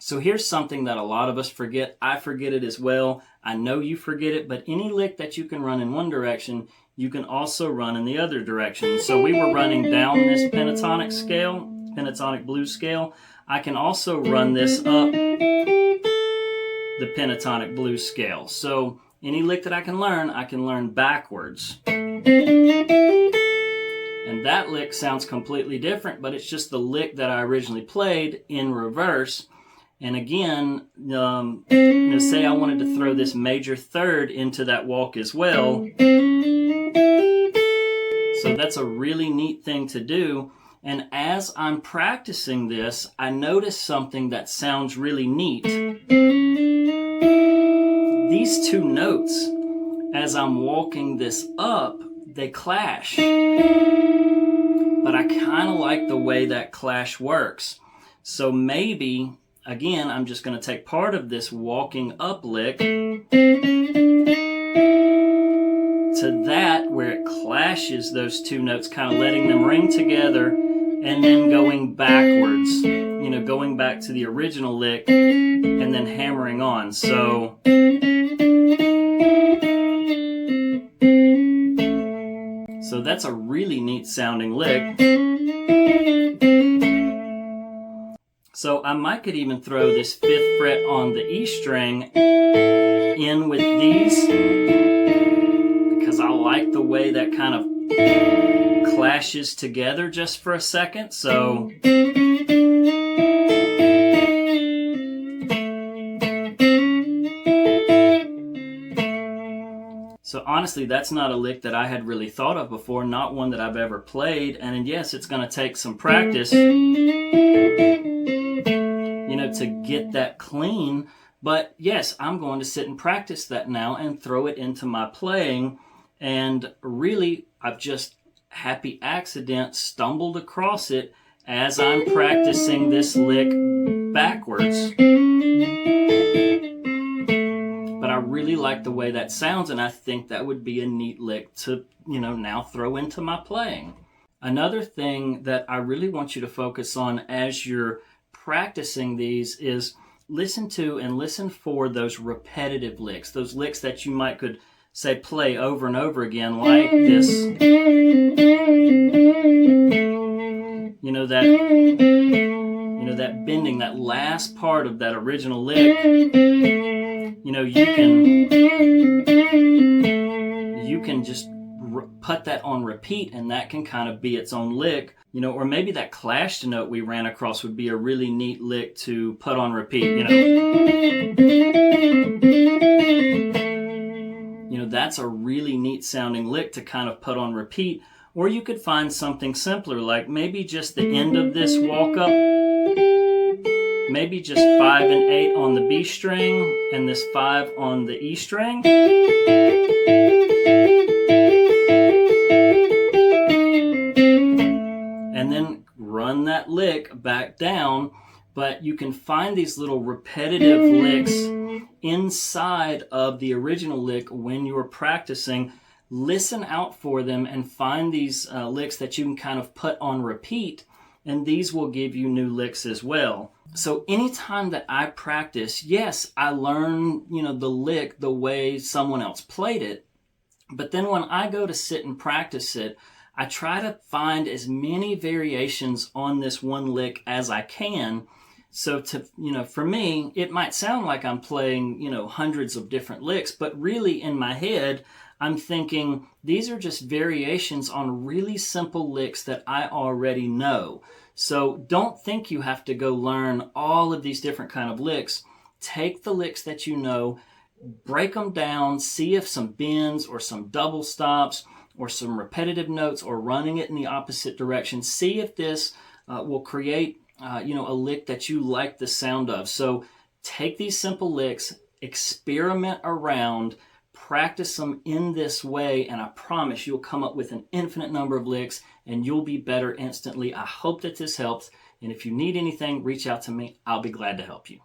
So here's something that a lot of us forget. I forget it as well. I know you forget it, but any lick that you can run in one direction, you can also run in the other direction. So we were running down this pentatonic scale, pentatonic blues scale. I can also run this up the pentatonic blues scale. So any lick that I can learn backwards. And that lick sounds completely different, but it's just the lick that I originally played in reverse. And again, say I wanted to throw this major third into that walk as well. So that's a really neat thing to do. And as I'm practicing this, I notice something that sounds really neat. These two notes, as I'm walking this up, they clash. But I kind of like the way that clash works. So maybe, again, I'm just going to take part of this walking up lick to that where it clashes those two notes, kind of letting them ring together, and then going backwards, going back to the original lick and then hammering on. So that's a really neat sounding lick. So I could even throw this 5th fret on the E string in with these, because I like the way that kind of clashes together just for a second. So honestly, that's not a lick that I had really thought of before, not one that I've ever played. And yes, it's going to take some practice, to get that clean. But yes, I'm going to sit and practice that now and throw it into my playing. And really, I've just happy accident stumbled across it as I'm practicing this lick backwards. But I really like the way that sounds, and I think that would be a neat lick to, now throw into my playing. Another thing that I really want you to focus on as you're practicing these is listen for those repetitive licks, those licks that you could say play over and over again, like this. That bending, that last part of that original lick. You can just put that on repeat, and that can kind of be its own lick. Or maybe that clashed note we ran across would be a really neat lick to put on repeat. That's a really neat sounding lick to kind of put on repeat. Or you could find something simpler, like maybe just the end of this walk up, maybe just 5 and 8 on the B string and this 5 on the E string. And then run that lick back down. But you can find these little repetitive licks inside of the original lick when you're practicing. Listen out for them and find these licks that you can kind of put on repeat, and these will give you new licks as well. So anytime that I practice, yes, I learn, the lick the way someone else played it, but then when I go to sit and practice it, I try to find as many variations on this one lick as I can. So for me, it might sound like I'm playing, hundreds of different licks, but really in my head, I'm thinking these are just variations on really simple licks that I already know. So don't think you have to go learn all of these different kind of licks. Take the licks that you know, break them down, see if some bends or some double stops or some repetitive notes or running it in the opposite direction. See if this will create a lick that you like the sound of. So take these simple licks, experiment around, practice them in this way, and I promise you'll come up with an infinite number of licks and you'll be better instantly. I hope that this helps. And if you need anything, reach out to me. I'll be glad to help you.